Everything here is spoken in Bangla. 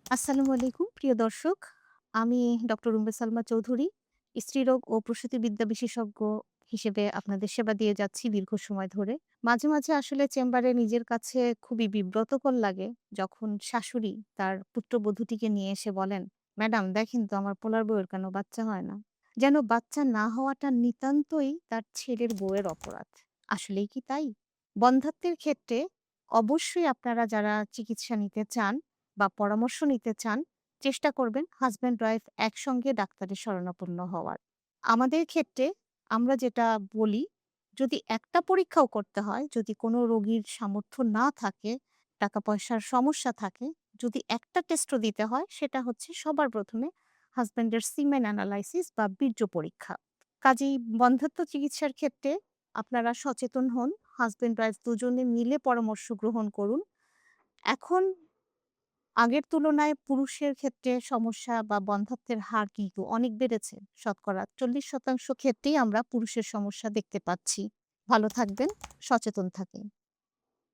আসসালামু আলাইকুম প্রিয় দর্শক। আমি ডক্টর উম্মে সালমা চৌধুরী, স্ত্রীরোগ ও প্রসূতিবিদ্যা বিশেষজ্ঞ হিসেবে আপনাদের সেবা দিয়ে যাচ্ছি দীর্ঘ সময় ধরে। মাঝে, মাঝে আসলে চেম্বারে নিজের কাছে খুবই বিব্রতকর লাগে যখন শাশুড়ি তার পুত্রবধূটিকে নিয়ে এসে বলেন, "ম্যাডাম দেখেন তো আমার পোলার বউয়ের কেন বাচ্চা হয় না?" যেন বাচ্চা না হওয়াটা নিতান্তই তার ছেলের বউয়ের অপরাধ। আসলেই কি তাই? বন্ধ্যাত্বের ক্ষেত্রে অবশ্যই আপনারা যারা চিকিৎসা নিতে চান বা পরামর্শ নিতে চান, চেষ্টা করবেন হাসব্যান্ড ওয়াইফ একসঙ্গে ডাক্তারের শরণাপন্ন হওয়ার। আমাদের ক্ষেত্রে আমরা যেটা বলি, যদি একটা পরীক্ষাও করতে হয়, যদি কোনো রোগীর সামর্থ্য না থাকে, টাকা-পয়সার সমস্যা থাকে, যদি একটা টেস্টও দিতে হয়, সেটা হচ্ছে সবার ১ম এ হাসব্যান্ডের সিমেন অ্যানালাইসিস বা বীর্য পরীক্ষা। কাজেই বন্ধ্যাত্ব চিকিৎসার ক্ষেত্রে আপনারা সচেতন হন। হাসব্যান্ড ওয়াইফ দুজনে মিলে পরামর্শ গ্রহণ করুন। এখন আগের তুলনায় পুরুষের ক্ষেত্রে সমস্যা বা বন্ধ্যাত্বের হার কিন্তু অনেক বেড়েছে। শতকরা ৪০% ক্ষেত্রেই আমরা পুরুষের সমস্যা দেখতে পাচ্ছি। ভালো থাকবেন, সচেতন থাকেন।